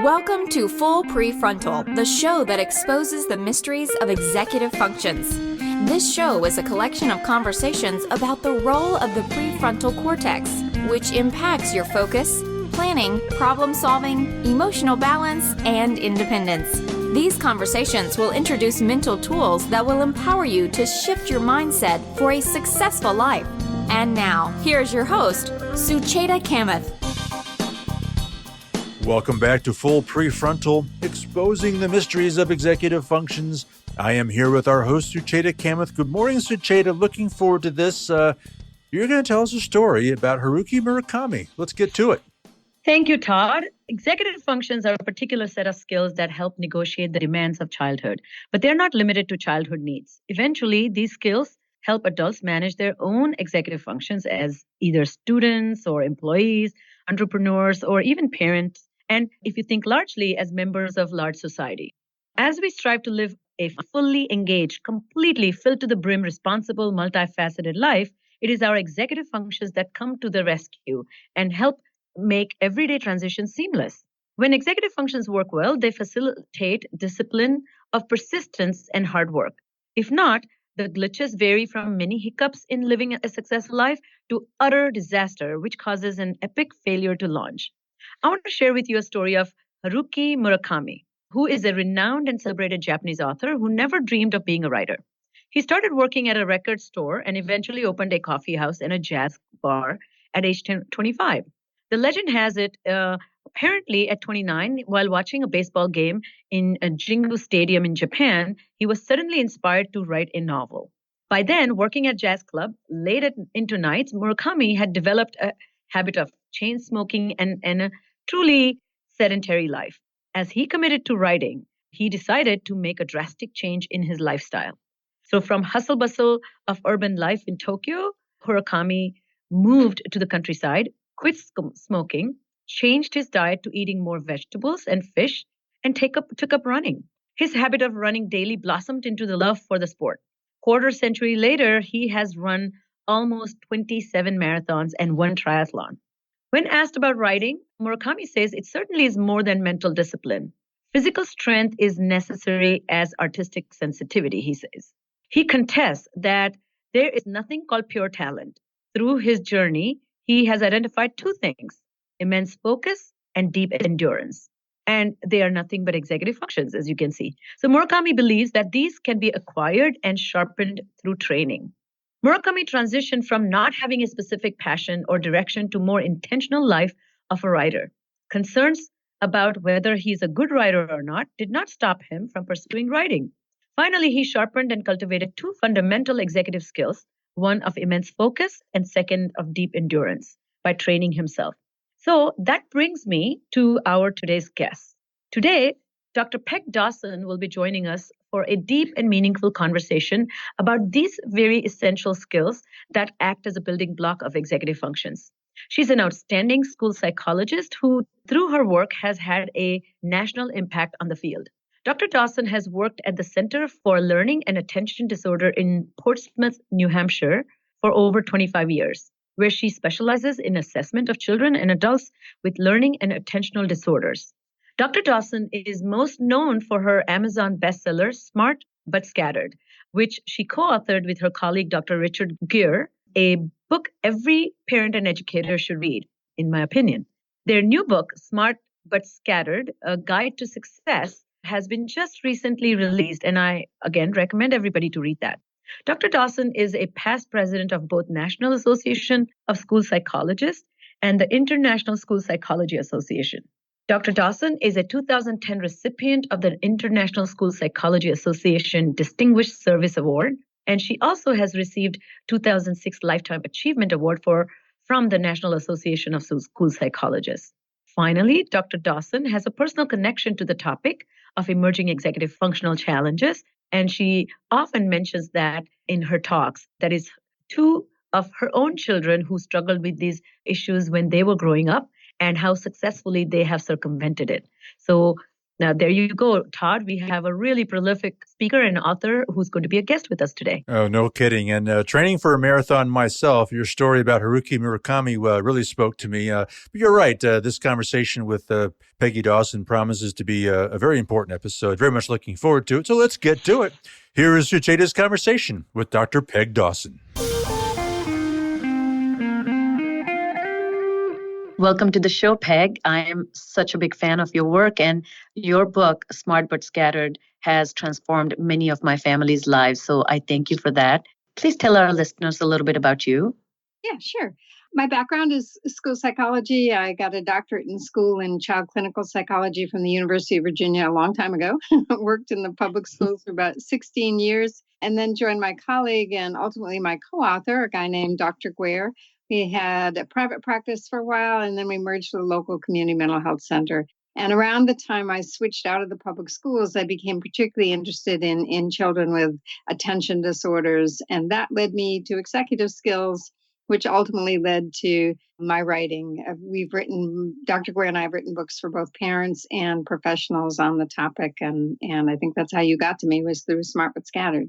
Welcome to Full Prefrontal, the show that exposes the mysteries of executive functions. This show is a collection of conversations about the role of the prefrontal cortex, which impacts your focus, planning, problem-solving, emotional balance, and independence. These conversations will introduce mental tools that will empower you to shift your mindset for a successful life. And now, here's your host, Sucheta Kamath. Welcome back to Full Prefrontal, exposing the mysteries of executive functions. I am here with our host, Sucheta Kamath. Good morning, Sucheta. Looking forward to this. You're going to tell us a story about Haruki Murakami. Let's get to it. Thank you, Todd. Executive functions are a particular set of skills that help negotiate the demands of childhood, but they're not limited to childhood needs. Eventually, these skills help adults manage their own executive functions as either students or employees, entrepreneurs, or even parents. And if you think largely as members of large society. As we strive to live a fully engaged, completely filled to the brim, responsible, multifaceted life, it is our executive functions that come to the rescue and help make everyday transitions seamless. When executive functions work well, they facilitate discipline of persistence and hard work. If not, the glitches vary from many hiccups in living a successful life to utter disaster, which causes an epic failure to launch. I want to share with you a story of Haruki Murakami, who is a renowned and celebrated Japanese author who never dreamed of being a writer. He started working at a record store and eventually opened a coffee house and a jazz bar at age 25. The legend has it, apparently at 29, while watching a baseball game in a Jingu Stadium in Japan, he was suddenly inspired to write a novel. By then, working at jazz club late into nights, Murakami had developed a habit of chain smoking and a truly sedentary life. As he committed to writing, he decided to make a drastic change in his lifestyle. So from hustle bustle of urban life in Tokyo, Murakami moved to the countryside, quit smoking, changed his diet to eating more vegetables and fish, and took up running. His habit of running daily blossomed into the love for the sport. Quarter century later, he has run almost 27 marathons and one triathlon. When asked about writing, Murakami says it certainly is more than mental discipline. Physical strength is necessary as artistic sensitivity, he says. He contests that there is nothing called pure talent. Through his journey, he has identified two things: immense focus and deep endurance. And they are nothing but executive functions, as you can see. So Murakami believes that these can be acquired and sharpened through training. Murakami transitioned from not having a specific passion or direction to more intentional life of a writer. Concerns about whether he's a good writer or not did not stop him from pursuing writing. Finally, he sharpened and cultivated two fundamental executive skills, one of immense focus and second of deep endurance, by training himself. So that brings me to our today's guest. Today, Dr. Dawson will be joining us for a deep and meaningful conversation about these very essential skills that act as a building block of executive functions. She's an outstanding school psychologist who, through her work, has had a national impact on the field. Dr. Dawson has worked at the Center for Learning and Attention Disorder in Portsmouth, New Hampshire, for over 25 years, where she specializes in assessment of children and adults with learning and attentional disorders. Dr. Dawson is most known for her Amazon bestseller, Smart But Scattered, which she co-authored with her colleague, Dr. Richard Guare, a book every parent and educator should read, in my opinion. Their new book, Smart But Scattered, A Guide to Success, has been just recently released, and I, again, recommend everybody to read that. Dr. Dawson is a past president of both National Association of School Psychologists and the International School Psychology Association. Dr. Dawson is a 2010 recipient of the International School Psychology Association Distinguished Service Award, and she also has received 2006 Lifetime Achievement Award from the National Association of School Psychologists. Finally, Dr. Dawson has a personal connection to the topic of emerging executive functional challenges, and she often mentions that in her talks. That is, two of her own children who struggled with these issues when they were growing up, and how successfully they have circumvented it. So Now, there you go, Todd. We have a really prolific speaker and author who's going to be a guest with us today. Oh, no kidding. And training for a marathon myself, your story about Haruki Murakami really spoke to me. But you're right. This conversation with Peggy Dawson promises to be a very important episode. Very much looking forward to it. So let's get to it. Here is Sucheta's conversation with Dr. Peg Dawson. Welcome to the show, Peg. I am such a big fan of your work, and your book, Smart But Scattered, has transformed many of my family's lives. So I thank you for that. Please tell our listeners a little bit about you. Yeah, sure. My background is school psychology. I got a doctorate in school in child clinical psychology from the University of Virginia a long time ago. Worked in the public schools for about 16 years, and then joined my colleague and ultimately my co-author, a guy named Dr. Guare. We had a private practice for a while, and then we merged with a local community mental health center. And around the time I switched out of the public schools, I became particularly interested in children with attention disorders. And that led me to executive skills, which ultimately led to my writing. Dr. Guare and I have written books for both parents and professionals on the topic. And I think that's how you got to me, was through Smart But Scattered.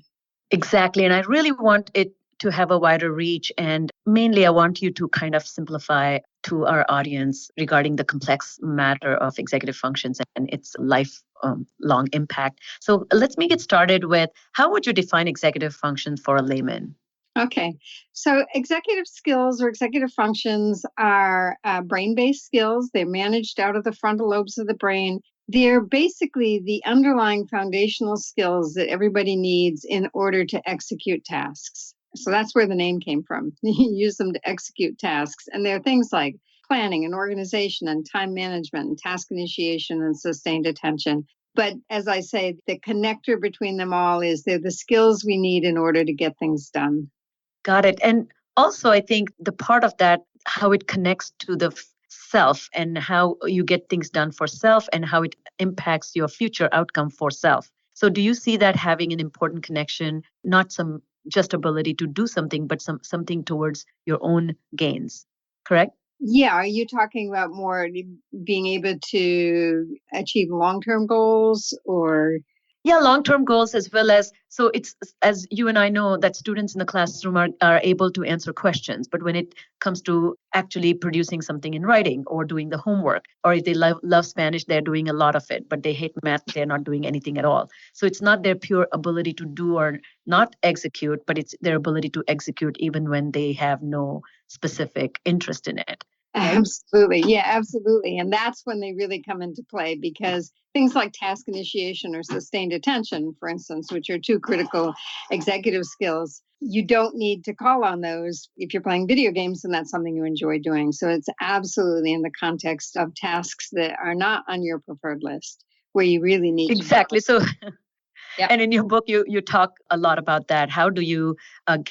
Exactly. And I really want it to have a wider reach. And mainly, I want you to kind of simplify to our audience regarding the complex matter of executive functions and its lifelong impact. So let's make it started with, how would you define executive functions for a layman? Okay, so executive skills or executive functions are brain-based skills. They're managed out of the frontal lobes of the brain. They're basically the underlying foundational skills that everybody needs in order to execute tasks. So that's where the name came from. You use them to execute tasks. And there are things like planning and organization and time management and task initiation and sustained attention. But as I say, the connector between them all is they're the skills we need in order to get things done. Got it. And also, I think the part of that, how it connects to the self and how you get things done for self and how it impacts your future outcome for self. So do you see that having an important connection, not some just ability to do something, but something towards your own gains, correct? Yeah. Are you talking about more being able to achieve long-term goals or? Yeah, long-term goals as well as, so it's, as you and I know, that students in the classroom are able to answer questions. But when it comes to actually producing something in writing or doing the homework, or if they love Spanish, they're doing a lot of it, but they hate math, they're not doing anything at all. So it's not their pure ability to do or not execute, but it's their ability to execute even when they have no specific interest in it. Absolutely. Yeah, absolutely. And that's when they really come into play, because things like task initiation or sustained attention, for instance, which are two critical executive skills, you don't need to call on those if you're playing video games and that's something you enjoy doing. So it's absolutely in the context of tasks that are not on your preferred list where you really need exactly. to. So Yep. And in your book, you talk a lot about that. How do you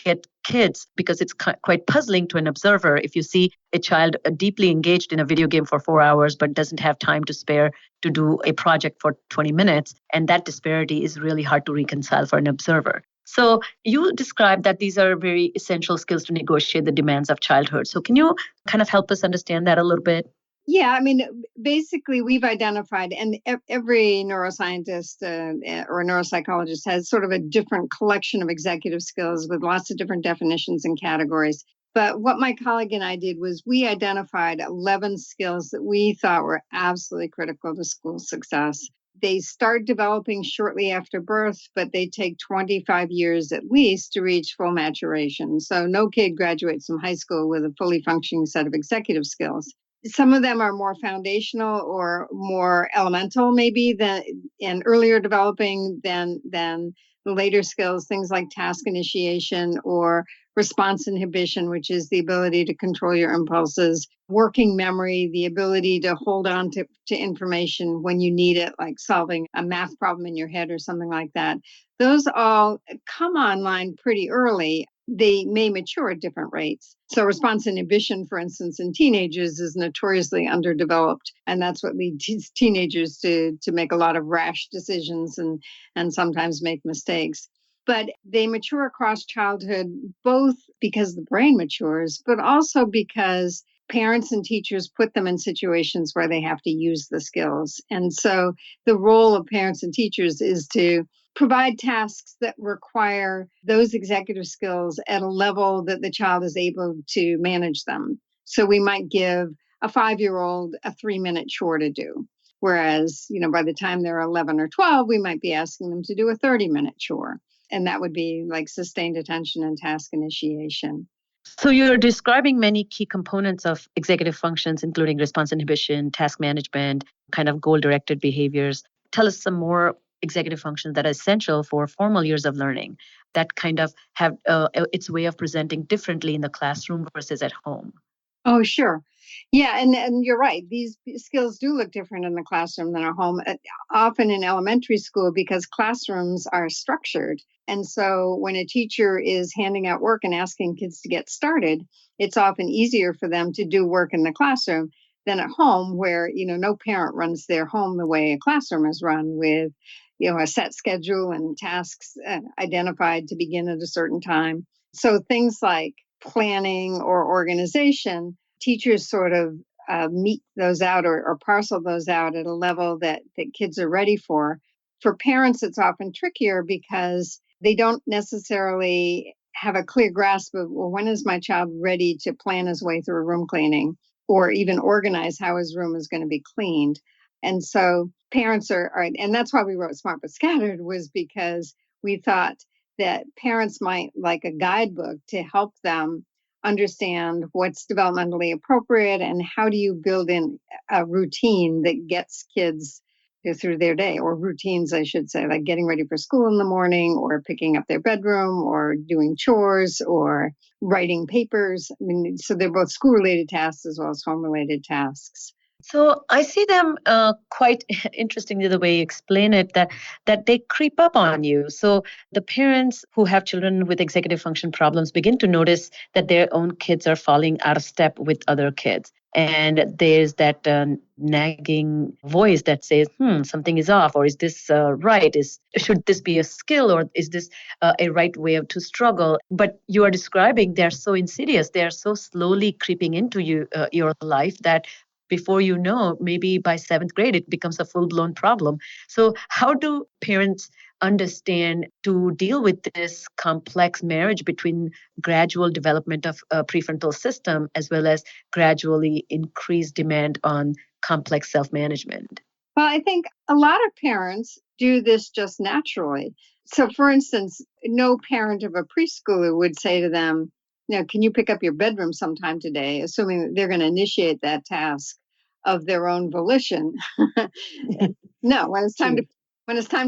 get kids? Because it's quite puzzling to an observer if you see a child deeply engaged in a video game for 4 hours, but doesn't have time to spare to do a project for 20 minutes. And that disparity is really hard to reconcile for an observer. So you described that these are very essential skills to negotiate the demands of childhood. So can you kind of help us understand that a little bit? Yeah, I mean, basically, we've identified, and every neuroscientist or neuropsychologist has sort of a different collection of executive skills with lots of different definitions and categories. But what my colleague and I did was we identified 11 skills that we thought were absolutely critical to school success. They start developing shortly after birth, but they take 25 years at least to reach full maturation. So no kid graduates from high school with a fully functioning set of executive skills. Some of them are more foundational or more elemental, maybe, and earlier developing than the later skills, things like task initiation or response inhibition, which is the ability to control your impulses, working memory, the ability to hold on to information when you need it, like solving a math problem in your head or something like that. Those all come online pretty early. They may mature at different rates. So response inhibition, for instance, in teenagers is notoriously underdeveloped. And that's what leads teenagers to make a lot of rash decisions and sometimes make mistakes. But they mature across childhood, both because the brain matures, but also because parents and teachers put them in situations where they have to use the skills. And so the role of parents and teachers is to provide tasks that require those executive skills at a level that the child is able to manage them. So we might give a 5-year-old a 3-minute chore to do. Whereas, by the time they're 11 or 12, we might be asking them to do a 30-minute chore. And that would be like sustained attention and task initiation. So you're describing many key components of executive functions, including response inhibition, task management, kind of goal-directed behaviors. Tell us some more executive functions that are essential for formal years of learning that kind of have its way of presenting differently in the classroom versus at home. Oh, sure. Yeah, and you're right. These skills do look different in the classroom than at home, often in elementary school because classrooms are structured. And so when a teacher is handing out work and asking kids to get started, it's often easier for them to do work in the classroom than at home where, no parent runs their home the way a classroom is run with, a set schedule and tasks identified to begin at a certain time. So things like planning or organization, teachers sort of meet those out or parcel those out at a level that kids are ready for. For parents, it's often trickier because they don't necessarily have a clear grasp of, well, when is my child ready to plan his way through a room cleaning or even organize how his room is going to be cleaned. And so parents are, and that's why we wrote Smart but Scattered, was because we thought that parents might like a guidebook to help them understand what's developmentally appropriate and how do you build in a routine that gets kids through their day, or routines, I should say, like getting ready for school in the morning or picking up their bedroom or doing chores or writing papers. I mean, so they're both school-related tasks as well as home-related tasks. So I see them quite interestingly the way you explain it, that they creep up on you. So the parents who have children with executive function problems begin to notice that their own kids are falling out of step with other kids. And there's that nagging voice that says, something is off, or is this right? Should this be a skill, or is this a right way to struggle? But you are describing they're so insidious. They're so slowly creeping into your life that before you know, maybe by 7th grade, it becomes a full-blown problem. So how do parents understand to deal with this complex marriage between gradual development of a prefrontal system as well as gradually increased demand on complex self-management? Well, I think a lot of parents do this just naturally. So, for instance, no parent of a preschooler would say to them, can you pick up your bedroom sometime today, assuming that they're going to initiate that task of their own volition. No, when it's time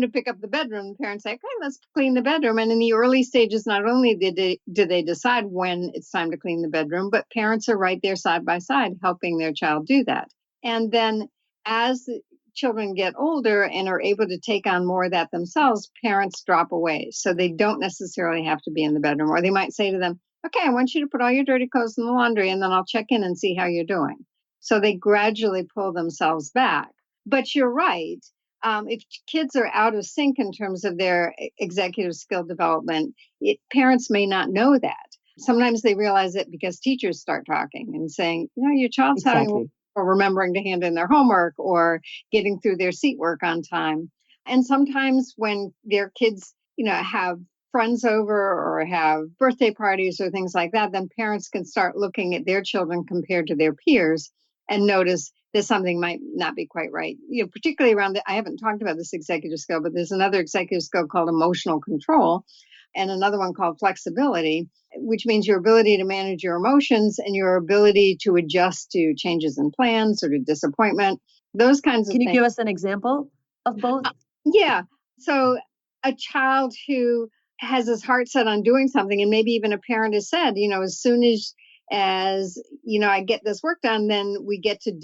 to pick up the bedroom, the parents say, okay, let's clean the bedroom. And in the early stages, not only do they decide when it's time to clean the bedroom, but parents are right there side by side helping their child do that. And then as children get older and are able to take on more of that themselves, parents drop away. So they don't necessarily have to be in the bedroom. Or they might say to them, okay, I want you to put all your dirty clothes in the laundry and then I'll check in and see how you're doing. So they gradually pull themselves back. But you're right. If kids are out of sync in terms of their executive skill development, parents may not know that. Sometimes they realize it because teachers start talking and saying, your child's having or remembering to hand in their homework or getting through their seat work on time. And sometimes when their kids, have friends over or have birthday parties or things like that, then parents can start looking at their children compared to their peers and notice that something might not be quite right. Particularly around I haven't talked about this executive skill, but there's another executive skill called emotional control and another one called flexibility, which means your ability to manage your emotions and your ability to adjust to changes in plans or to disappointment, those kinds of things. Can you give us an example of both? Yeah. So a child who has his heart set on doing something, and maybe even a parent has said, as soon as I get this work done, then we get to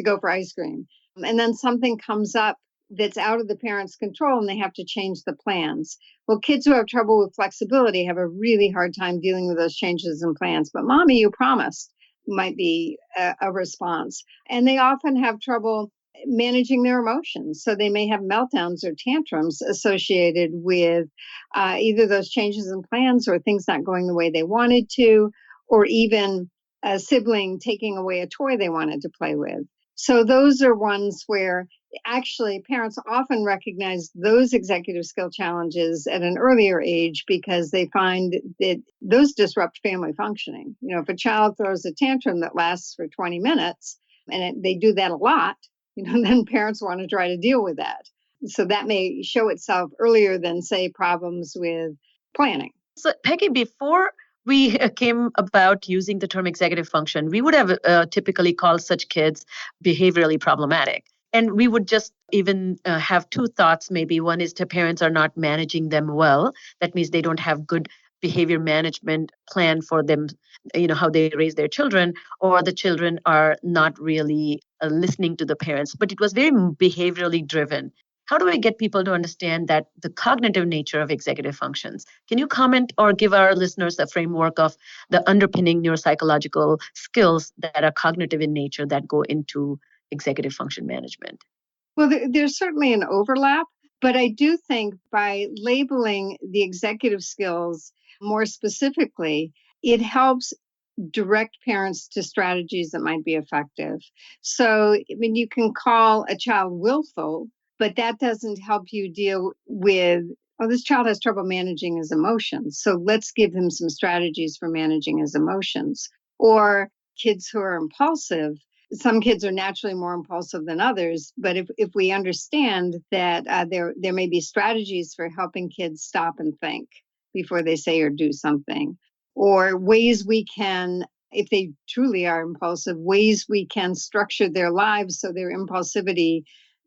go for ice cream. And then something comes up that's out of the parent's control and they have to change the plans. Well, kids who have trouble with flexibility have a really hard time dealing with those changes in plans. But mommy, you promised might be a response. And they often have trouble managing their emotions. So they may have meltdowns or tantrums associated with either those changes in plans or things not going the way they wanted to, or even a sibling taking away a toy they wanted to play with. So those are ones where actually parents often recognize those executive skill challenges at an earlier age because they find that those disrupt family functioning. If a child throws a tantrum that lasts for 20 minutes and they do that a lot, then parents want to try to deal with that. So that may show itself earlier than, say, problems with planning. So, Peggy, before we came about using the term executive function, we would have typically called such kids behaviorally problematic. And we would just even have two thoughts. Maybe one is the parents are not managing them well. That means they don't have good behavior management plan for them, how they raise their children, or the children are not really listening to the parents. But it was very behaviorally driven. How do we get people to understand that the cognitive nature of executive functions? Can you comment or give our listeners a framework of the underpinning neuropsychological skills that are cognitive in nature that go into executive function management? Well, there's certainly an overlap, but I do think by labeling the executive skills more specifically, it helps direct parents to strategies that might be effective. So, you can call a child willful, but that doesn't help you deal with, this child has trouble managing his emotions. So let's give him some strategies for managing his emotions. Or kids who are impulsive. Some kids are naturally more impulsive than others, but if we understand that there may be strategies for helping kids stop and think before they say or do something, or ways we can, if they truly are impulsive, ways we can structure their lives so their impulsivity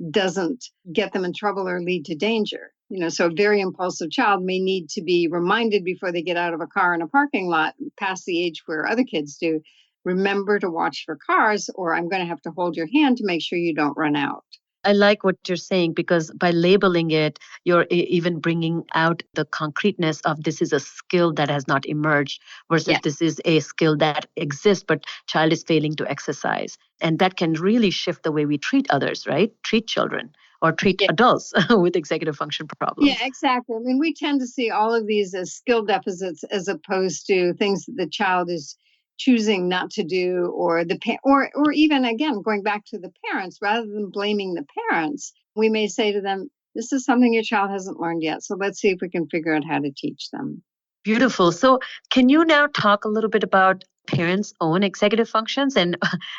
doesn't get them in trouble or lead to danger. So a very impulsive child may need to be reminded before they get out of a car in a parking lot, past the age where other kids do, remember to watch for cars, or I'm going to have to hold your hand to make sure you don't run out. I like what you're saying, because by labeling it, you're even bringing out the concreteness of this is a skill that has not emerged versus this is a skill that exists, but child is failing to exercise. And that can really shift the way we treat others, right? Treat children or treat adults with executive function problems. Yeah, exactly. We tend to see all of these as skill deficits as opposed to things that the child is choosing not to do, or or even, again, going back to the parents, rather than blaming the parents, we may say to them, this is something your child hasn't learned yet. So let's see if we can figure out how to teach them. Beautiful. So can you now talk a little bit about parents' own executive functions and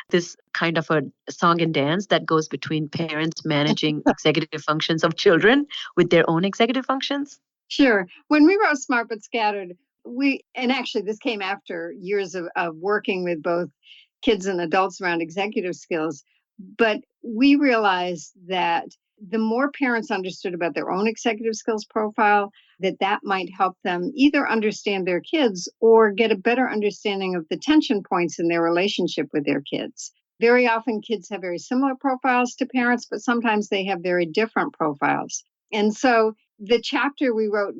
this kind of a song and dance that goes between parents managing executive functions of children with their own executive functions? Sure. When we wrote Smart But Scattered, and actually this came after years of working with both kids and adults around executive skills, but we realized that the more parents understood about their own executive skills profile, that might help them either understand their kids or get a better understanding of the tension points in their relationship with their kids. Very often kids have very similar profiles to parents, but sometimes they have very different profiles. And so the chapter we wrote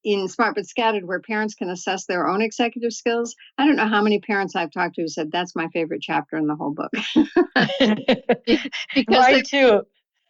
in Smart But Scattered, where parents can assess their own executive skills, I don't know how many parents I've talked to who said that's my favorite chapter in the whole book. Mine too.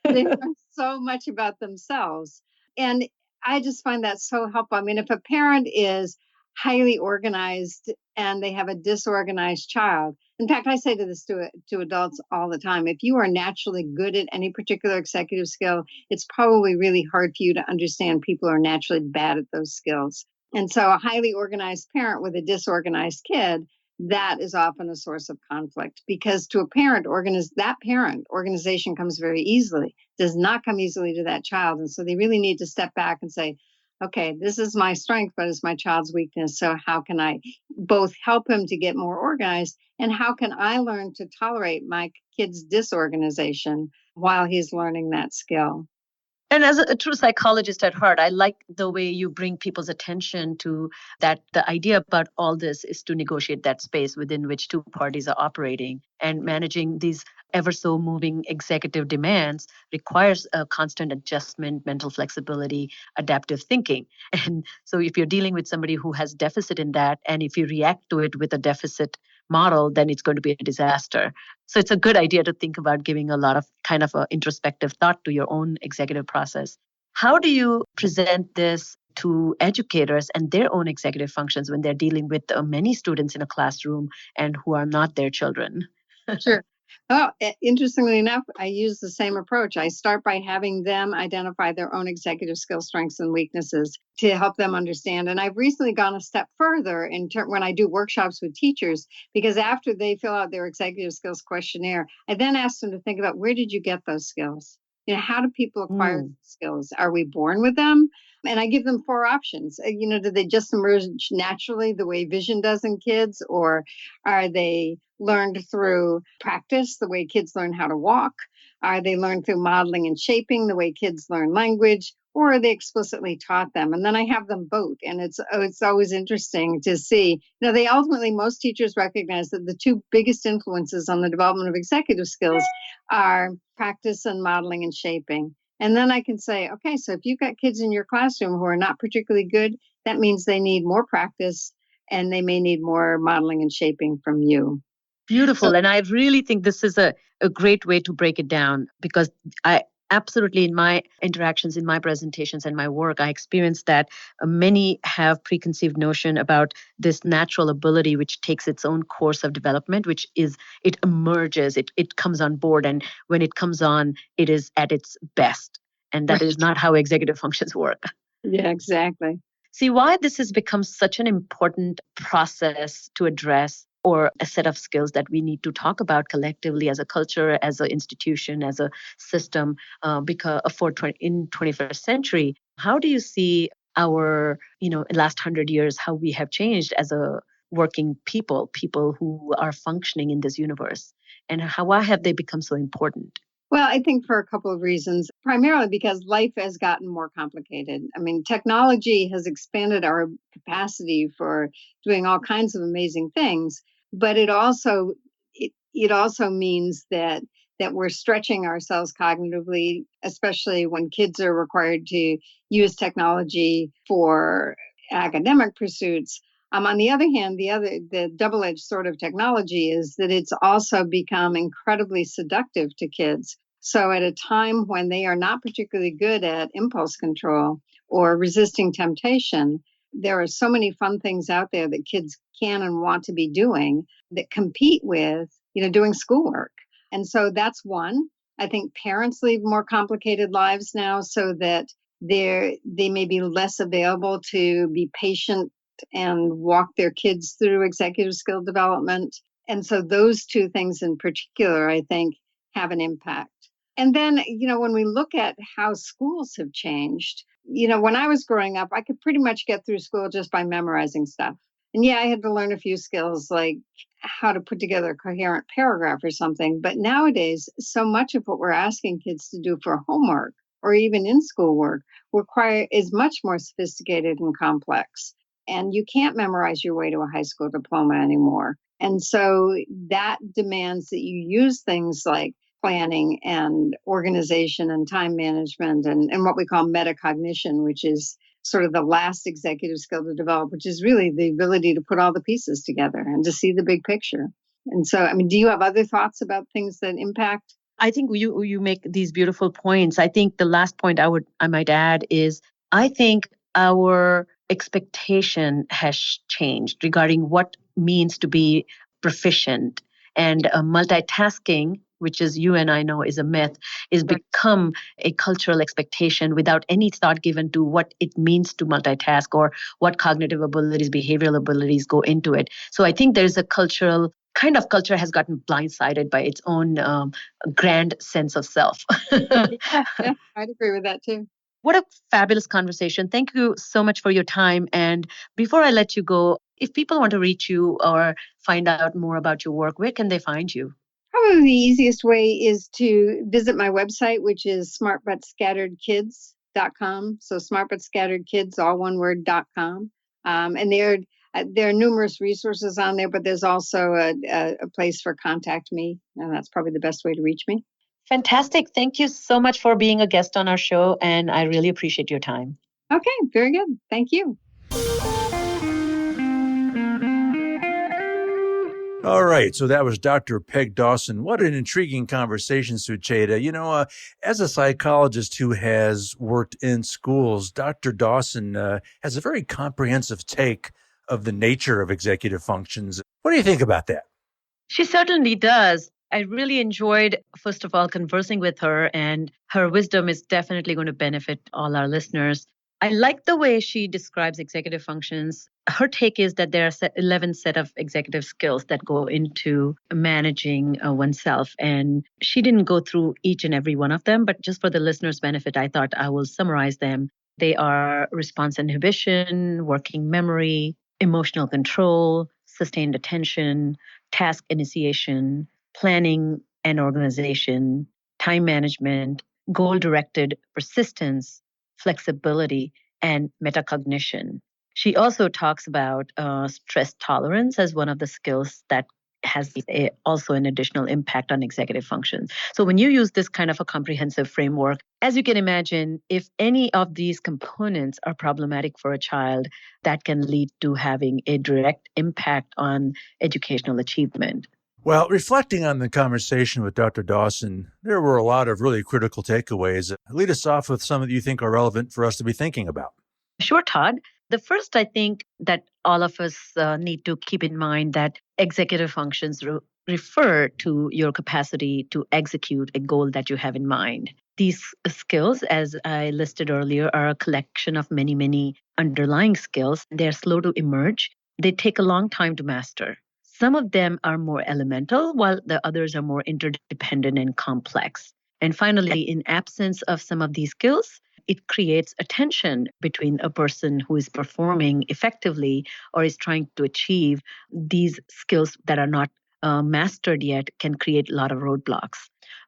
They learn so much about themselves. And I just find that so helpful. If a parent is highly organized and they have a disorganized child, in fact, I say this to adults all the time, if you are naturally good at any particular executive skill, it's probably really hard for you to understand people who are naturally bad at those skills. And so a highly organized parent with a disorganized kid, that is often a source of conflict, because to a parent, organization comes very easily, does not come easily to that child. And so they really need to step back and say, okay, this is my strength, but it's my child's weakness. So how can I both help him to get more organized, and how can I learn to tolerate my kid's disorganization while he's learning that skill? And as a true psychologist at heart, I like the way you bring people's attention to that. The idea about all this is to negotiate that space within which two parties are operating, and managing these ever so moving executive demands requires a constant adjustment, mental flexibility, adaptive thinking. And so if you're dealing with somebody who has deficit in that, and if you react to it with a deficit model, then it's going to be a disaster. So it's a good idea to think about giving a lot of kind of a introspective thought to your own executive process. How do you present this to educators and their own executive functions when they're dealing with many students in a classroom and who are not their children? Sure. Well, interestingly enough, I use the same approach. I start by having them identify their own executive skills, strengths, and weaknesses to help them understand. And I've recently gone a step further when I do workshops with teachers, because after they fill out their executive skills questionnaire, I then ask them to think about, where did you get those skills? How do people acquire skills? Are we born with them? And I give them 4 options. Do they just emerge naturally the way vision does in kids, or are they learned through practice, the way kids learn how to walk? Are they learned through modeling and shaping, the way kids learn language? Or are they explicitly taught them? And then I have them vote. And it's always interesting to see. They ultimately, most teachers recognize that the 2 biggest influences on the development of executive skills are practice and modeling and shaping. And then I can say, okay, so if you've got kids in your classroom who are not particularly good, that means they need more practice and they may need more modeling and shaping from you. Beautiful. And I really think this is a great way to break it down, because I absolutely, in my interactions, in my presentations and my work, I experienced that many have preconceived notion about this natural ability, which takes its own course of development, which is, it emerges, it comes on board. And when it comes on, it is at its best. And that is not how executive functions work. Yeah, exactly. See why this has become such an important process to address, or a set of skills that we need to talk about collectively as a culture, as an institution, as a system, because in 21st century. How do you see our, last 100 years, how we have changed as a working people who are functioning in this universe, and why have they become so important? Well, I think for a couple of reasons, primarily because life has gotten more complicated. I mean, technology has expanded our capacity for doing all kinds of amazing things, but it also means that we're stretching ourselves cognitively, especially when kids are required to use technology for academic pursuits. On the other hand, the double-edged sword of technology is that it's also become incredibly seductive to kids. So at a time when they are not particularly good at impulse control or resisting temptation, there are so many fun things out there that kids can and want to be doing that compete with, doing schoolwork. And so that's one. I think parents lead more complicated lives now, so that they may be less available to be patient and walk their kids through executive skill development. And so those 2 things in particular, I think, have an impact. And then, when we look at how schools have changed, when I was growing up, I could pretty much get through school just by memorizing stuff. And yeah, I had to learn a few skills like how to put together a coherent paragraph or something. But nowadays, so much of what we're asking kids to do for homework or even in schoolwork is much more sophisticated and complex. And you can't memorize your way to a high school diploma anymore. And so that demands that you use things like planning and organization and time management and what we call metacognition, which is sort of the last executive skill to develop, which is really the ability to put all the pieces together and to see the big picture. And so, do you have other thoughts about things that impact? I think you make these beautiful points. I think the last point I might add is, I think our expectation has changed regarding what means to be proficient, and multitasking, which is, you and I know, is a myth, is become a cultural expectation without any thought given to what it means to multitask or what cognitive abilities, behavioral abilities go into it. So I think there's a culture has gotten blindsided by its own grand sense of self. Yeah, I'd agree with that too. What a fabulous conversation. Thank you so much for your time. And before I let you go, if people want to reach you or find out more about your work, where can they find you? Probably the easiest way is to visit my website, which is smartbutscatteredkids.com. So smartbutscatteredkids, all one word, .com. And there are numerous resources on there, but there's also a place for contact me. And that's probably the best way to reach me. Fantastic. Thank you so much for being a guest on our show. And I really appreciate your time. Okay, very good. Thank you. All right, so that was Dr. Peg Dawson. What an intriguing conversation, Sucheta. As a psychologist who has worked in schools, Dr. Dawson has a very comprehensive take of the nature of executive functions. What do you think about that? She certainly does. I really enjoyed, first of all, conversing with her, and her wisdom is definitely going to benefit all our listeners. I like the way she describes executive functions. Her take is that there are 11 set of executive skills that go into managing oneself. And she didn't go through each and every one of them, but just for the listeners' benefit, I thought I will summarize them. They are response inhibition, working memory, emotional control, sustained attention, task initiation, planning and organization, time management, goal-directed persistence, flexibility, and metacognition. She also talks about stress tolerance as one of the skills that has also an additional impact on executive functions. So when you use this kind of a comprehensive framework, as you can imagine, if any of these components are problematic for a child, that can lead to having a direct impact on educational achievement. Well, reflecting on the conversation with Dr. Dawson, there were a lot of really critical takeaways. Lead us off with some that you think are relevant for us to be thinking about. Sure, Todd. The first, I think that all of us need to keep in mind that executive functions refer to your capacity to execute a goal that you have in mind. These skills, as I listed earlier, are a collection of many, many underlying skills. They're slow to emerge. They take a long time to master. Some of them are more elemental, while the others are more interdependent and complex. And finally, in absence of some of these skills, it creates a tension between a person who is performing effectively or is trying to achieve these skills that are not mastered yet, can create a lot of roadblocks.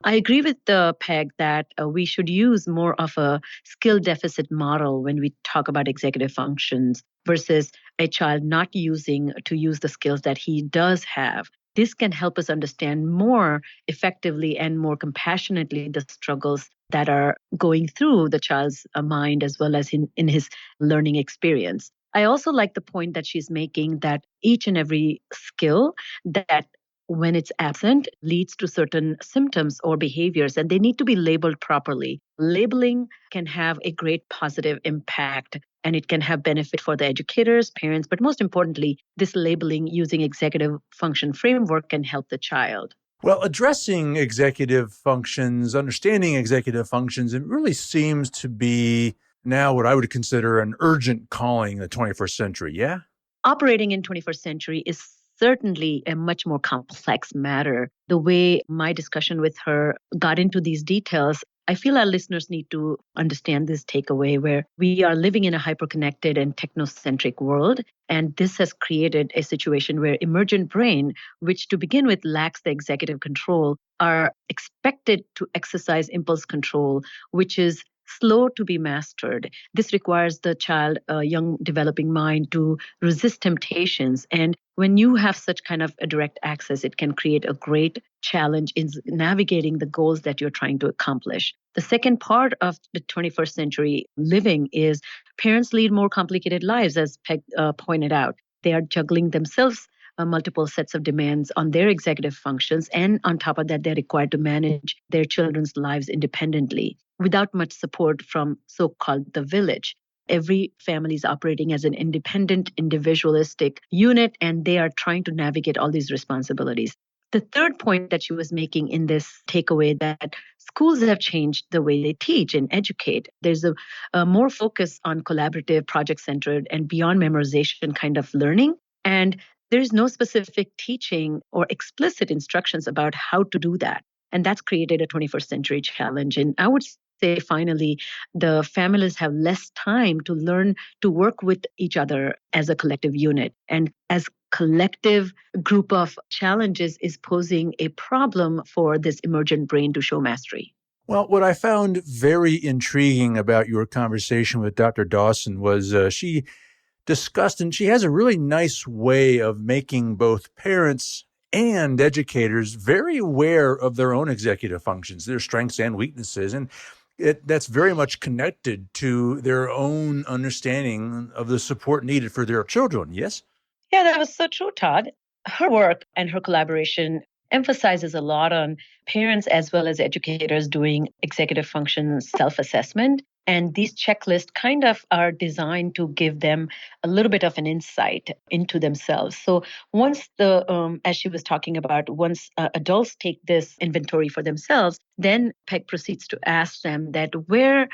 I agree with Peg that we should use more of a skill deficit model when we talk about executive functions versus a child not using to use the skills that he does have. This can help us understand more effectively and more compassionately the struggles that are going through the child's mind as well as in his learning experience. I also like the point that she's making that each and every skill that when it's absent leads to certain symptoms or behaviors, and they need to be labeled properly. Labeling can have a great positive impact, and it can have benefit for the educators, parents, but most importantly, this labeling using executive function framework can help the child. Well, addressing executive functions, understanding executive functions, it really seems to be now what I would consider an urgent calling in the 21st century, yeah? Operating in 21st century is certainly a much more complex matter. The way my discussion with her got into these details, I feel our listeners need to understand this takeaway where we are living in a hyperconnected and technocentric world. And this has created a situation where emergent brain, which to begin with lacks the executive control, are expected to exercise impulse control, which is slow to be mastered. This requires the child, a young developing mind, to resist temptations. And when you have such kind of a direct access, it can create a great challenge in navigating the goals that you're trying to accomplish. The second part of the 21st century living is parents lead more complicated lives, as Peg pointed out. They are juggling themselves multiple sets of demands on their executive functions. And on top of that, they're required to manage their children's lives independently without much support from so-called the village. Every family is operating as an independent, individualistic unit, and they are trying to navigate all these responsibilities. The third point that she was making in this takeaway that schools have changed the way they teach and educate. There's a more focus on collaborative, project-centered, and beyond memorization kind of learning. And there's no specific teaching or explicit instructions about how to do that. And that's created a 21st century challenge. And I would say, finally, the families have less time to learn to work with each other as a collective unit. And as collective group of challenges is posing a problem for this emergent brain to show mastery. Well, what I found very intriguing about your conversation with Dr. Dawson was she discussed, and she has a really nice way of making both parents and educators very aware of their own executive functions, their strengths and weaknesses. And that's very much connected to their own understanding of the support needed for their children, yes? Yeah, that was so true, Todd. her work and her collaboration emphasizes a lot on parents as well as educators doing executive function self-assessment. And these checklists kind of are designed to give them a little bit of an insight into themselves. So once as she was talking about, once adults take this inventory for themselves, then Peg proceeds to ask them that where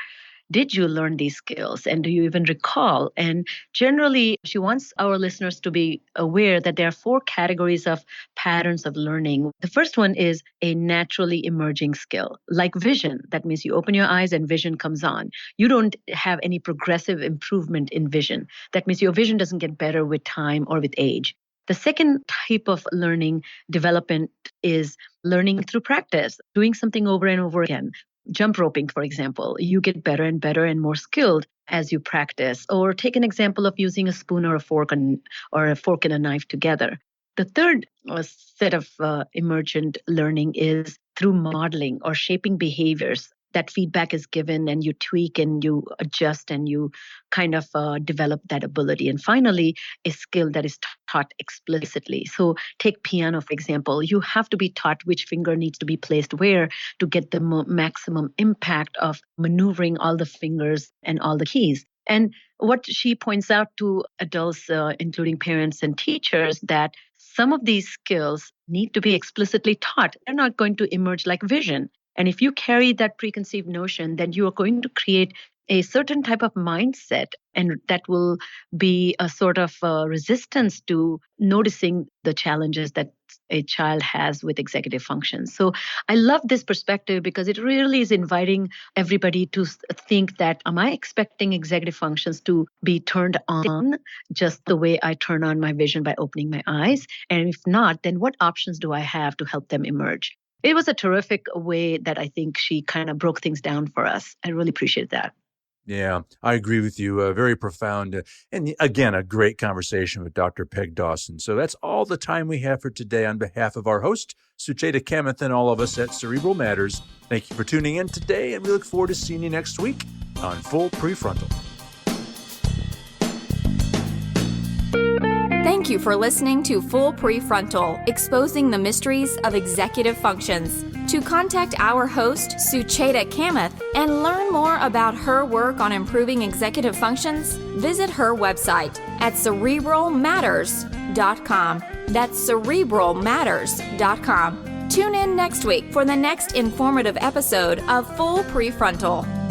did you learn these skills? And do you even recall? And generally, she wants our listeners to be aware that there are 4 categories of patterns of learning. The first one is a naturally emerging skill, like vision. That means you open your eyes and vision comes on. You don't have any progressive improvement in vision. That means your vision doesn't get better with time or with age. The second type of learning development is learning through practice, doing something over and over again. Jump roping, for example, you get better and better and more skilled as you practice. Or take an example of using a spoon or a fork and a knife together. The third set of emergent learning is through modeling or shaping behaviors. That feedback is given and you tweak and you adjust and you kind of develop that ability. And finally, a skill that is taught explicitly. So take piano, for example. You have to be taught which finger needs to be placed where to get the maximum impact of maneuvering all the fingers and all the keys. And what she points out to adults, including parents and teachers, that some of these skills need to be explicitly taught. They're not going to emerge like vision. And if you carry that preconceived notion, then you are going to create a certain type of mindset, and that will be a sort of resistance to noticing the challenges that a child has with executive functions. So I love this perspective because it really is inviting everybody to think that, am I expecting executive functions to be turned on just the way I turn on my vision by opening my eyes? And if not, then what options do I have to help them emerge? It was a terrific way that I think she kind of broke things down for us. I really appreciate that. Yeah, I agree with you. Very profound. And again, a great conversation with Dr. Peg Dawson. So that's all the time we have for today. On behalf of our host, Sucheta Kamath, and all of us at Cerebral Matters, thank you for tuning in today, and we look forward to seeing you next week on Full Prefrontal. Thank you for listening to Full Prefrontal, exposing the mysteries of executive functions. To contact our host, Sucheta Kamath, and learn more about her work on improving executive functions, visit her website at cerebralmatters.com. That's cerebralmatters.com. Tune in next week for the next informative episode of Full Prefrontal.